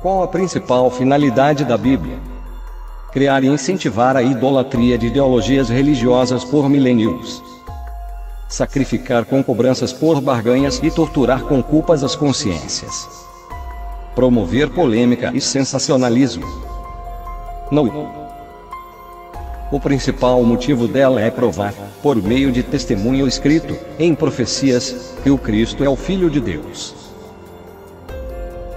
Qual a principal finalidade da Bíblia? Criar e incentivar a idolatria de ideologias religiosas por milênios. Sacrificar com cobranças por barganhas e torturar com culpas as consciências. Promover polêmica e sensacionalismo. Não. O principal motivo dela é provar, por meio de testemunho escrito, em profecias, que o Cristo é o Filho de Deus.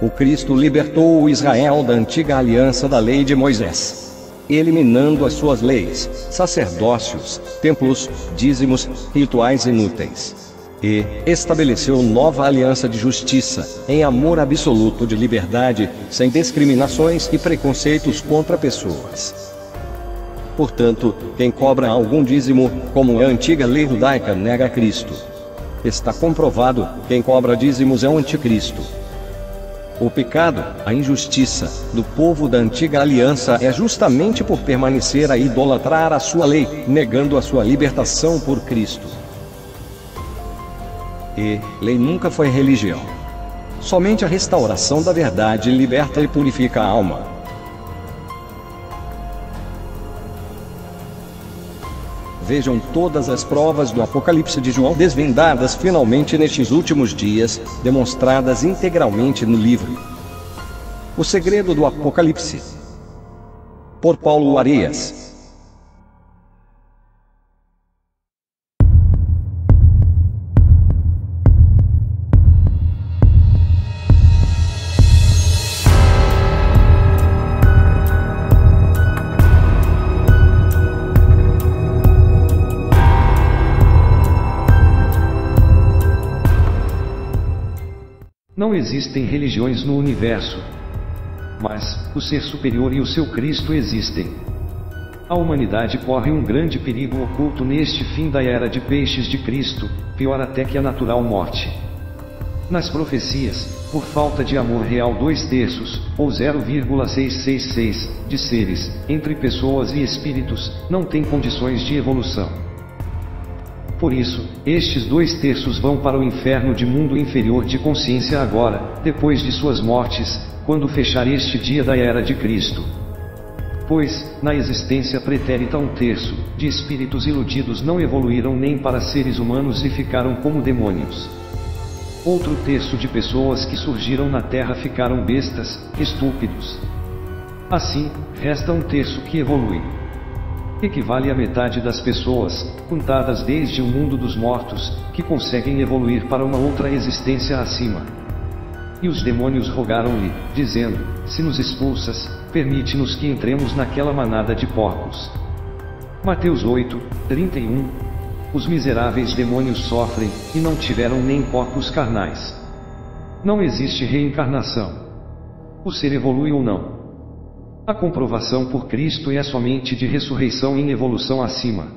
O Cristo libertou o Israel da antiga aliança da lei de Moisés, eliminando as suas leis, sacerdócios, templos, dízimos, rituais inúteis. E estabeleceu nova aliança de justiça, em amor absoluto de liberdade, sem discriminações e preconceitos contra pessoas. Portanto, quem cobra algum dízimo, como a antiga lei judaica, nega Cristo. Está comprovado, quem cobra dízimos é o anticristo. O pecado, a injustiça, do povo da antiga aliança é justamente por permanecer a idolatrar a sua lei, negando a sua libertação por Cristo. E lei nunca foi religião. Somente a restauração da verdade liberta e purifica a alma. Vejam todas as provas do Apocalipse de João desvendadas finalmente nestes últimos dias, demonstradas integralmente no livro O Segredo do Apocalipse, por Paulo Arias. Não existem religiões no universo, mas o ser superior e o seu Cristo existem. A humanidade corre um grande perigo oculto neste fim da era de peixes de Cristo, pior até que a natural morte. Nas profecias, por falta de amor real 2/3, ou 0,666, de seres, entre pessoas e espíritos, não têm condições de evolução. Por isso, estes 2/3 vão para o inferno de mundo inferior de consciência agora, depois de suas mortes, quando fechar este dia da era de Cristo. Pois, na existência pretérita 1/3, de espíritos iludidos não evoluíram nem para seres humanos e ficaram como demônios. Outro 1/3 de pessoas que surgiram na Terra ficaram bestas, estúpidos. Assim, resta 1/3 que evolui. Equivale à metade das pessoas, contadas desde o mundo dos mortos, que conseguem evoluir para uma outra existência acima. E os demônios rogaram-lhe, dizendo: se nos expulsas, permite-nos que entremos naquela manada de porcos. Mateus 8:31. Os miseráveis demônios sofrem, e não tiveram nem corpos carnais. Não existe reencarnação. O ser evolui ou não. A comprovação por Cristo é somente de ressurreição em evolução acima.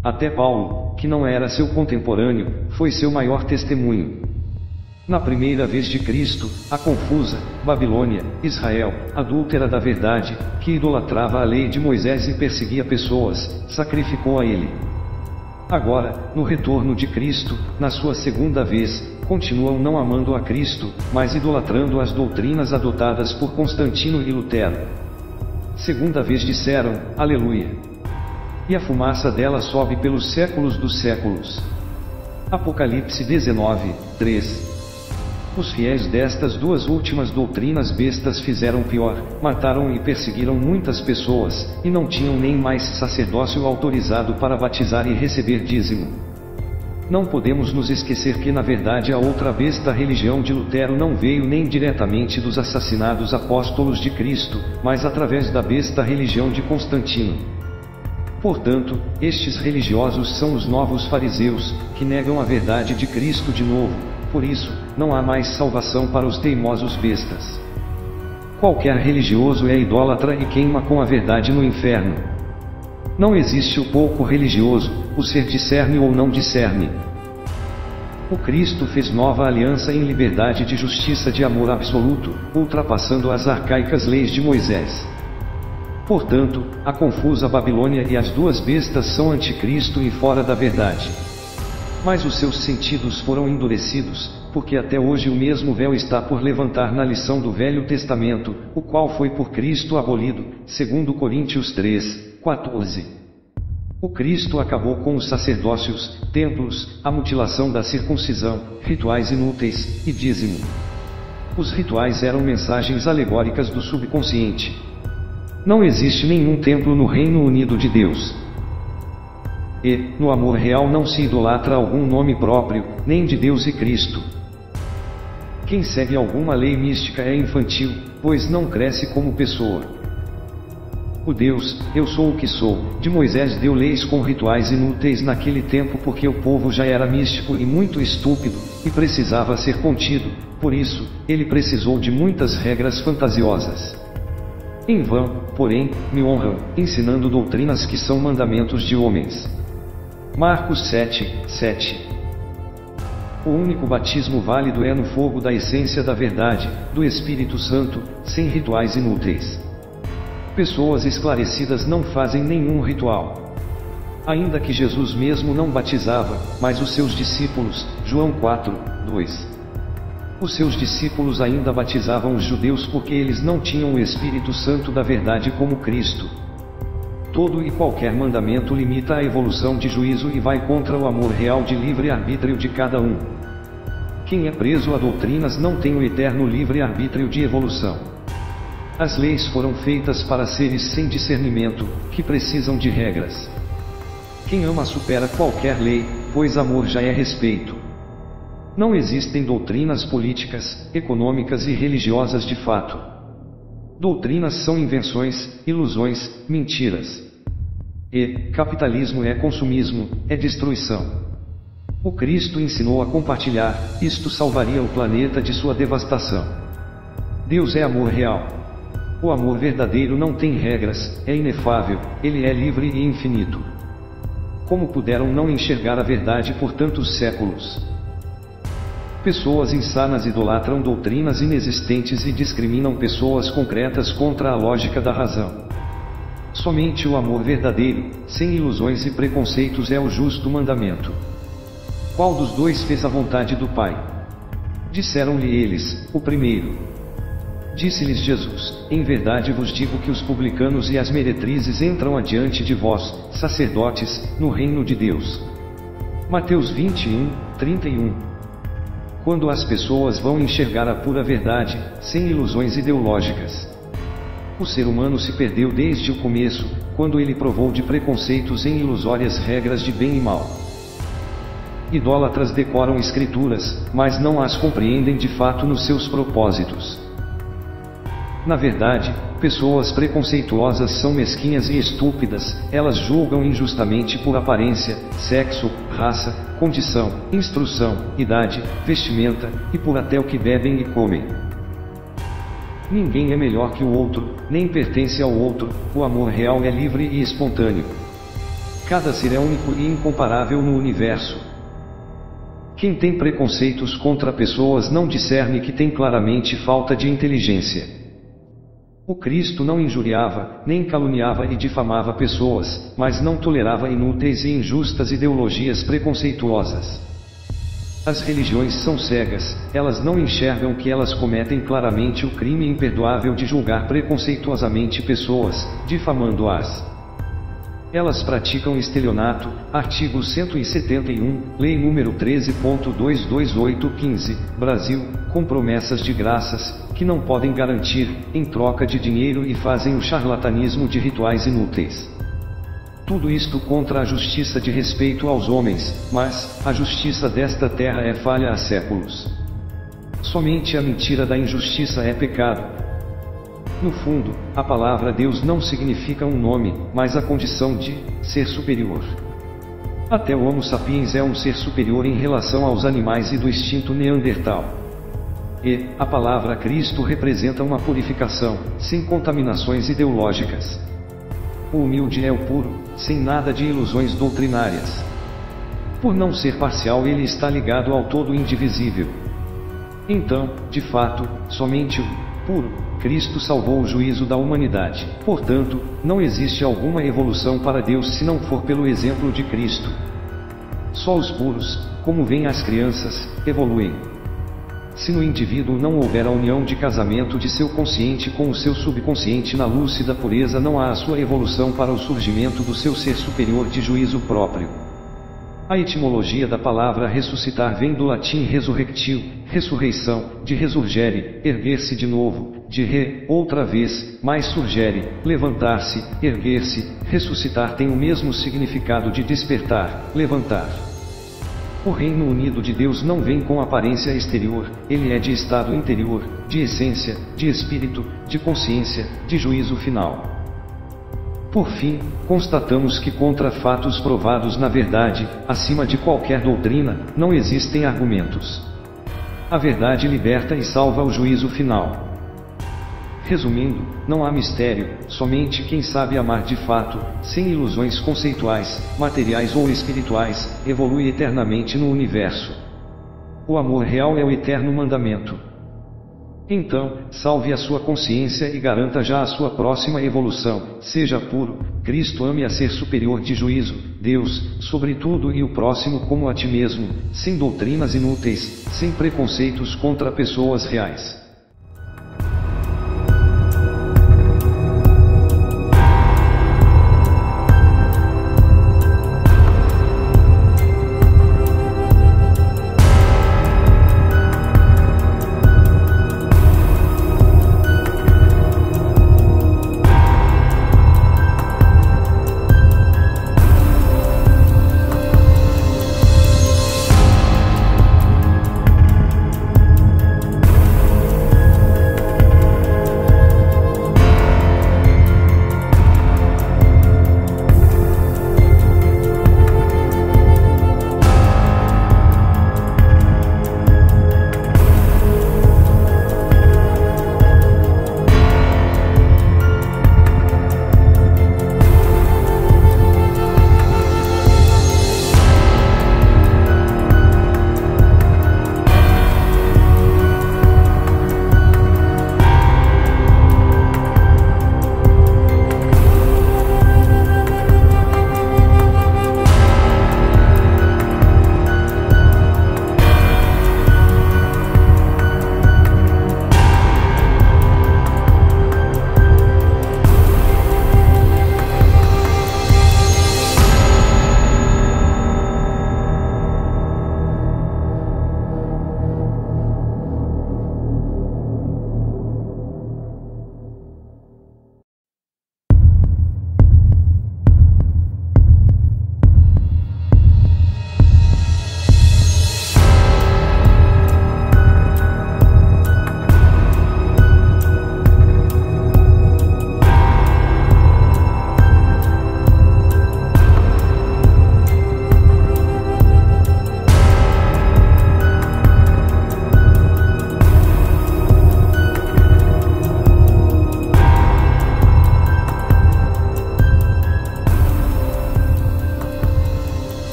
Até Paulo, que não era seu contemporâneo, foi seu maior testemunho. Na primeira vez de Cristo, a confusa Babilônia, Israel, adúltera da verdade, que idolatrava a lei de Moisés e perseguia pessoas, sacrificou a ele. Agora, no retorno de Cristo, na sua segunda vez, continuam não amando a Cristo, mas idolatrando as doutrinas adotadas por Constantino e Lutero. Segunda vez disseram, aleluia. E a fumaça dela sobe pelos séculos dos séculos. Apocalipse 19:3. Os fiéis destas duas últimas doutrinas bestas fizeram pior, mataram e perseguiram muitas pessoas, e não tinham nem mais sacerdócio autorizado para batizar e receber dízimo. Não podemos nos esquecer que na verdade a outra besta religião de Lutero não veio nem diretamente dos assassinados apóstolos de Cristo, mas através da besta religião de Constantino. Portanto, estes religiosos são os novos fariseus, que negam a verdade de Cristo de novo. Por isso, não há mais salvação para os teimosos bestas. Qualquer religioso é idólatra e queima com a verdade no inferno. Não existe o pouco religioso, o ser discerne ou não discerne. O Cristo fez nova aliança em liberdade de justiça de amor absoluto, ultrapassando as arcaicas leis de Moisés. Portanto, a confusa Babilônia e as duas bestas são anticristo e fora da verdade. Mas os seus sentidos foram endurecidos, porque até hoje o mesmo véu está por levantar na lição do Velho Testamento, o qual foi por Cristo abolido, segundo Coríntios 3, 14. O Cristo acabou com os sacerdócios, templos, a mutilação da circuncisão, rituais inúteis, e dízimo. Os rituais eram mensagens alegóricas do subconsciente. Não existe nenhum templo no Reino Unido de Deus. E, no amor real não se idolatra algum nome próprio, nem de Deus e Cristo. Quem segue alguma lei mística é infantil, pois não cresce como pessoa. O Deus, eu sou o que sou, de Moisés deu leis com rituais inúteis naquele tempo porque o povo já era místico e muito estúpido, e precisava ser contido, por isso, ele precisou de muitas regras fantasiosas. Em vão, porém, me honram, ensinando doutrinas que são mandamentos de homens. Marcos 7, 7. O único batismo válido é no fogo da essência da verdade, do Espírito Santo, sem rituais inúteis. Pessoas esclarecidas não fazem nenhum ritual. Ainda que Jesus mesmo não batizava, mas os seus discípulos, João 4, 2. Os seus discípulos ainda batizavam os judeus porque eles não tinham o Espírito Santo da verdade como Cristo. Todo e qualquer mandamento limita a evolução de juízo e vai contra o amor real de livre-arbítrio de cada um. Quem é preso a doutrinas não tem o eterno livre-arbítrio de evolução. As leis foram feitas para seres sem discernimento, que precisam de regras. Quem ama supera qualquer lei, pois amor já é respeito. Não existem doutrinas políticas, econômicas e religiosas de fato. Doutrinas são invenções, ilusões, mentiras. E capitalismo é consumismo, é destruição. O Cristo ensinou a compartilhar, isto salvaria o planeta de sua devastação. Deus é amor real. O amor verdadeiro não tem regras, é inefável, ele é livre e infinito. Como puderam não enxergar a verdade por tantos séculos? Pessoas insanas idolatram doutrinas inexistentes e discriminam pessoas concretas contra a lógica da razão. Somente o amor verdadeiro, sem ilusões e preconceitos, é o justo mandamento. Qual dos dois fez a vontade do Pai? Disseram-lhe eles, o primeiro. Disse-lhes Jesus, em verdade vos digo que os publicanos e as meretrizes entram adiante de vós, sacerdotes, no reino de Deus. Mateus 21, 31. Quando as pessoas vão enxergar a pura verdade, sem ilusões ideológicas. O ser humano se perdeu desde o começo, quando ele provou de preconceitos em ilusórias regras de bem e mal. Idólatras decoram escrituras, mas não as compreendem de fato nos seus propósitos. Na verdade, pessoas preconceituosas são mesquinhas e estúpidas, elas julgam injustamente por aparência, sexo, raça, condição, instrução, idade, vestimenta, e por até o que bebem e comem. Ninguém é melhor que o outro, nem pertence ao outro, o amor real é livre e espontâneo. Cada ser é único e incomparável no universo. Quem tem preconceitos contra pessoas não discerne que tem claramente falta de inteligência. O Cristo não injuriava, nem caluniava e difamava pessoas, mas não tolerava inúteis e injustas ideologias preconceituosas. As religiões são cegas, elas não enxergam que elas cometem claramente o crime imperdoável de julgar preconceituosamente pessoas, difamando-as. Elas praticam estelionato, artigo 171, Lei nº 13.22815, Brasil, com promessas de graças, que não podem garantir, em troca de dinheiro e fazem o charlatanismo de rituais inúteis. Tudo isto contra a justiça de respeito aos homens, mas, a justiça desta terra é falha há séculos. Somente a mentira da injustiça é pecado. No fundo, a palavra Deus não significa um nome, mas a condição de ser superior. Até o Homo sapiens é um ser superior em relação aos animais e do instinto neandertal. E, a palavra Cristo representa uma purificação, sem contaminações ideológicas. O humilde é o puro, sem nada de ilusões doutrinárias. Por não ser parcial, ele está ligado ao todo indivisível. Então, de fato, somente o puro Cristo salvou o juízo da humanidade. Portanto, não existe alguma evolução para Deus se não for pelo exemplo de Cristo. só os puros, como veem as crianças, evoluem. Se no indivíduo não houver a união de casamento de seu consciente com o seu subconsciente na lúcida pureza, não há a sua evolução para o surgimento do seu ser superior de juízo próprio. A etimologia da palavra ressuscitar vem do latim resurrectio, ressurreição, de resurgere, erguer-se de novo, de outra vez, mais surgere, levantar-se, erguer-se, ressuscitar tem o mesmo significado de despertar, levantar. O reino unido de Deus não vem com aparência exterior, ele é de estado interior, de essência, de espírito, de consciência, de juízo final. Por fim, constatamos que contra fatos provados na verdade, acima de qualquer doutrina, não existem argumentos. A verdade liberta e salva o juízo final. Resumindo, não há mistério, somente quem sabe amar de fato, sem ilusões conceituais, materiais ou espirituais, evolui eternamente no universo. O amor real é o eterno mandamento. Então, salve a sua consciência e garanta já a sua próxima evolução, seja puro, Cristo ame a ser superior de juízo, Deus, sobre tudo e o próximo como a ti mesmo, sem doutrinas inúteis, sem preconceitos contra pessoas reais.